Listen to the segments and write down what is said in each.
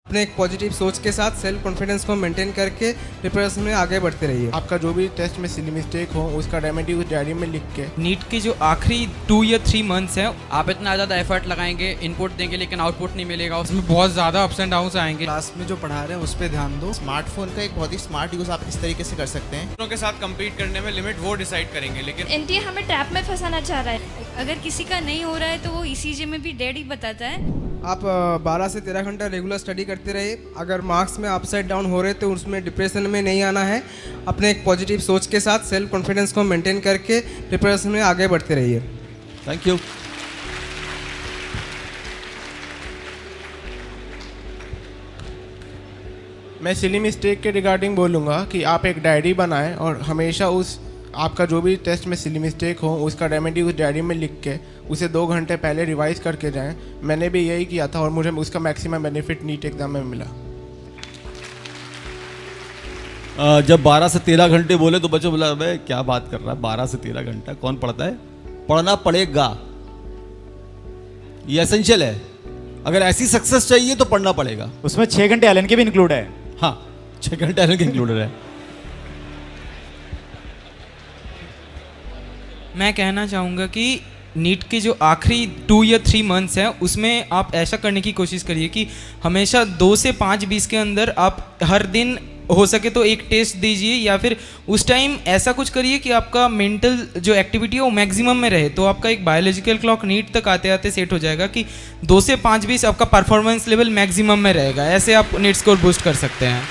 अपने एक पॉजिटिव सोच के साथ सेल्फ कॉन्फिडेंस को मेंटेन करके प्रिपरेशन में आगे बढ़ते रहिए। आपका जो भी टेस्ट में सिली मिस्टेक हो उसका रेमेडी उस डायरी में लिख के नीट की जो आखिरी 2 या 3 मंथ्स हैं, आप इतना ज़्यादा एफर्ट लगाएंगे, इनपुट देंगे लेकिन आउटपुट नहीं मिलेगा, उसमें बहुत ज़्यादा अप्स एंड डाउन्स आएंगे। क्लास में जो पढ़ा रहे हैं उस पर ध्यान दो। स्मार्टफोन का एक बहुत ही स्मार्ट यूज़ आप इस तरीके से कर सकते हैं। दूसरों के साथ compete करने में लिमिट वो डिसाइड करेंगे, लेकिन एनटीए हमें ट्रैप में फंसाना चाह रहा है। अगर किसी का नहीं हो रहा है तो वो ईसीजी में भी डेड ही बताता है। आप 12 से 13 घंटा रेगुलर स्टडी करते रहिए। अगर मार्क्स में अपसाइड डाउन हो रहे तो उसमें डिप्रेशन में नहीं आना है। अपने एक पॉजिटिव सोच के साथ सेल्फ कॉन्फिडेंस को मेंटेन करके प्रिपरेशन में आगे बढ़ते रहिए। Thank you. मैं सिली मिस्टेक के रिगार्डिंग बोलूँगा कि आप एक डायरी बनाएं और हमेशा उस आपका जो भी टेस्ट में सिली मिस्टेक हो उसका रेमेडी उस डायरी में लिख के उसे 2 घंटे पहले रिवाइज करके जाएं। मैंने भी यही किया था और मुझे उसका मैक्सिमम बेनिफिट नीट एग्जाम में मिला। जब 12 से 13 घंटे बोले तो बच्चों बोला मैं क्या बात कर रहा है, 12 से 13 घंटा कौन पढ़ता है? पढ़ना पड़ेगा, ये एसेंशियल है। अगर ऐसी सक्सेस चाहिए तो पढ़ना पड़ेगा। उसमें 6 घंटे एलन के भी इंक्लूड है। हाँ, 6 घंटे एलन के इंक्लूडेड है। मैं कहना चाहूँगा कि नीट के जो आखिरी 2 या 3 मंथ्स हैं, उसमें आप ऐसा करने की कोशिश करिए कि हमेशा 2 से 5-20 के अंदर आप हर दिन हो सके तो एक टेस्ट दीजिए, या फिर उस टाइम ऐसा कुछ करिए कि आपका मेंटल जो एक्टिविटी है वो मैक्सिमम में रहे। तो आपका एक बायोलॉजिकल क्लॉक नीट तक आते आते सेट हो जाएगा कि 2 से 5-20 आपका परफॉर्मेंस लेवल मैक्सिमम में रहेगा। ऐसे आप नीट स्कोर बूस्ट कर सकते हैं।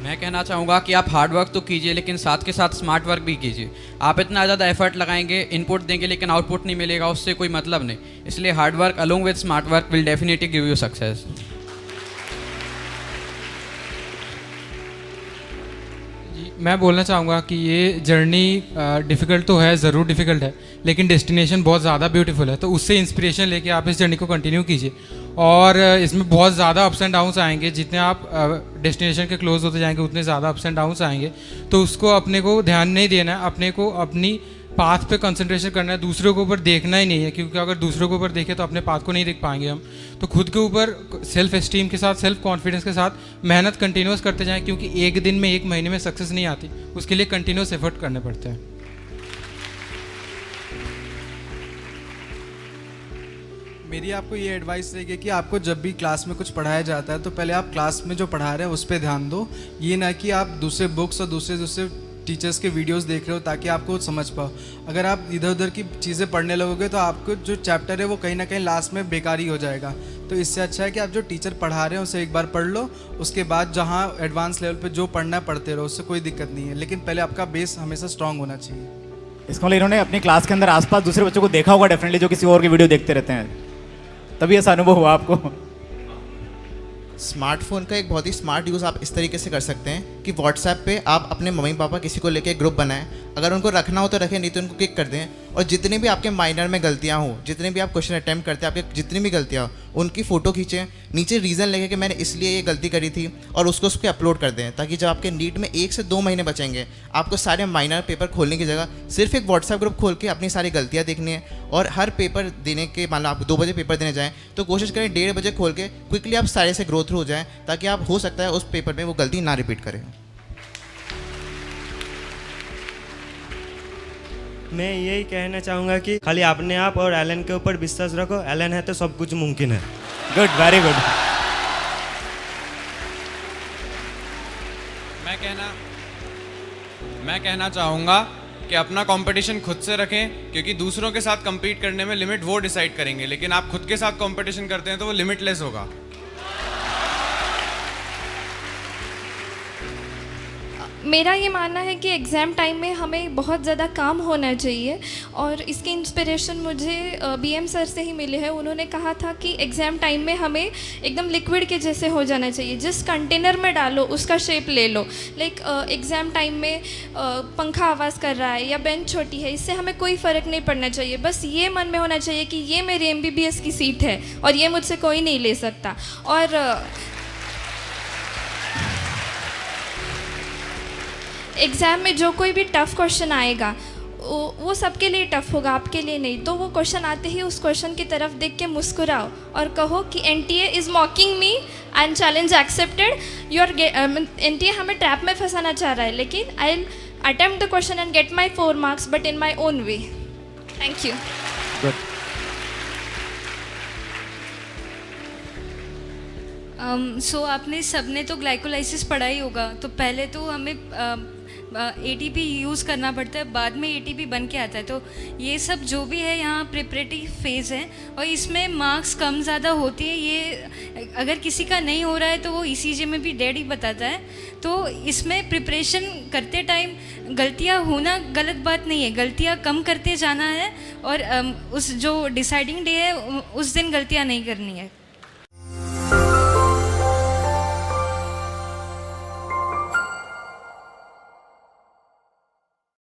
मैं कहना चाहूँगा कि आप हार्ड वर्क तो कीजिए लेकिन साथ के साथ स्मार्ट वर्क भी कीजिए। आप इतना ज़्यादा एफर्ट लगाएंगे, इनपुट देंगे लेकिन आउटपुट नहीं मिलेगा, उससे कोई मतलब नहीं। इसलिए hard work along with smart work will definitely give you success. मैं बोलना चाहूँगा कि ये जर्नी डिफ़िकल्ट तो है, ज़रूर डिफ़िकल्ट है, लेकिन डेस्टिनेशन बहुत ज़्यादा ब्यूटीफुल है। तो उससे इंस्पिरेशन लेके आप इस जर्नी को कंटिन्यू कीजिए। और इसमें बहुत ज़्यादा अप्स एंड डाउन्स आएंगे। जितने आप डेस्टिनेशन के क्लोज होते जाएंगे उतने ज़्यादा अप्स एंड डाउन्स आएंगे। तो उसको अपने को ध्यान नहीं देना है, अपने को अपनी पाथ पे कंसंट्रेशन करना है, दूसरों के ऊपर देखना ही नहीं है। क्योंकि अगर दूसरों के ऊपर देखें तो अपने पाथ को नहीं देख पाएंगे हम। तो खुद के ऊपर सेल्फ एस्टीम के साथ, सेल्फ कॉन्फिडेंस के साथ मेहनत कंटिन्यूस करते जाएं। क्योंकि एक दिन में, एक महीने में सक्सेस नहीं आती, उसके लिए कंटिन्यूस एफर्ट करने पड़ते हैं। मेरी आपको ये एडवाइस रहेगी कि आपको जब भी क्लास में कुछ पढ़ाया जाता है तो पहले आप क्लास में जो पढ़ा रहे हैं उस पर ध्यान दो। ये ना कि आप दूसरे बुक्स और दूसरे टीचर्स के वीडियोस देख रहे हो ताकि आपको समझ पाओ। अगर आप इधर उधर की चीज़ें पढ़ने लगोगे तो आपको जो चैप्टर है वो कहीं ना कहीं लास्ट में बेकार ही हो जाएगा। तो इससे अच्छा है कि आप जो टीचर पढ़ा रहे हैं उसे एक बार पढ़ लो, उसके बाद जहाँ एडवांस लेवल पे जो पढ़ना है पढ़ते रहो, उससे कोई दिक्कत नहीं है। लेकिन पहले आपका बेस हमेशा स्ट्रांग होना चाहिए। इसको मतलब इन्होंने अपनी क्लास के अंदर आसपास दूसरे बच्चों को देखा होगा डेफिनेटली, जो किसी और की वीडियो देखते रहते हैं, तभी ऐसा अनुभव हुआ आपको। स्मार्टफोन का एक बहुत ही स्मार्ट यूज़ आप इस तरीके से कर सकते हैं कि व्हाट्सएप पे आप अपने मम्मी पापा किसी को लेके ग्रुप बनाएं। अगर उनको रखना हो तो रखें, नहीं तो उनको किक कर दें। और जितनी भी आपके माइनर में गलतियां हो, जितने भी आप क्वेश्चन अटैम्प्ट करते हैं, आपके जितनी भी गलतियां हो, उनकी फ़ोटो खींचें, नीचे रीज़न लिखें कि मैंने इसलिए ये गलती करी थी, और उसको उस पर अपलोड कर दें। ताकि जब आपके नीट में 1 से 2 महीने बचेंगे, आपको सारे माइनर पेपर खोलने की जगह सिर्फ एक व्हाट्सएप ग्रुप खोल के अपनी सारी गलतियाँ देखनी है। और हर पेपर देने के, मान लो आप 2 बजे पेपर देने जाएँ तो कोशिश करें 1:30 बजे खोल के क्विकली आप सारे से ग्रो थ्रू हो जाएँ, ताकि आप हो सकता है उस पेपर में वो गलती ना रिपीट करें। मैं यही कहना चाहूँगा कि खाली अपने आप और एलन के ऊपर विश्वास रखो। एलन है तो सब कुछ मुमकिन है। Good, very good. मैं कहना चाहूँगा कि अपना कंपटीशन खुद से रखें, क्योंकि दूसरों के साथ compete करने में लिमिट वो डिसाइड करेंगे, लेकिन आप खुद के साथ कंपटीशन करते हैं तो वो लिमिटलेस होगा। मेरा ये मानना है कि एग्ज़ाम टाइम में हमें बहुत ज़्यादा काम होना चाहिए। और इसकी इंस्पिरेशन मुझे बीएम सर से ही मिली है। उन्होंने कहा था कि एग्ज़ाम टाइम में हमें एकदम लिक्विड के जैसे हो जाना चाहिए। जिस कंटेनर में डालो उसका शेप ले लो। लाइक एग्ज़ाम टाइम में पंखा आवाज़ कर रहा है या बेंच छोटी है, इससे हमें कोई फ़र्क नहीं पड़ना चाहिए। बस ये मन में होना चाहिए कि ये मेरी MBBS की सीट है और ये मुझसे कोई नहीं ले सकता। और एग्ज़ाम में जो कोई भी टफ़ क्वेश्चन आएगा वो सबके लिए टफ होगा, आपके लिए नहीं। तो वो क्वेश्चन आते ही उस क्वेश्चन की तरफ देख के मुस्कुराओ और कहो कि NTA is mocking me and challenge accepted. NTA हमें ट्रैप में फंसाना चाह रहा है, लेकिन I will attempt the question and get my 4 marks but in my own way. Thank you. So आपने सबने तो ग्लाइकोलाइसिस पढ़ा ही होगा, तो पहले तो हमें ATP यूज़ करना पड़ता है, बाद में ATP बन के आता है। तो ये सब जो भी है यहाँ प्रिपरेटरी फेज़ है और इसमें मार्क्स कम ज़्यादा होती है। ये अगर किसी का नहीं हो रहा है तो वो ECG में भी डेड ही बताता है। तो इसमें प्रिपरेशन करते टाइम गलतियाँ होना गलत बात नहीं है, गलतियाँ कम करते जाना है और उस जो डिसाइडिंग डे है उस दिन गलतियाँ नहीं करनी है।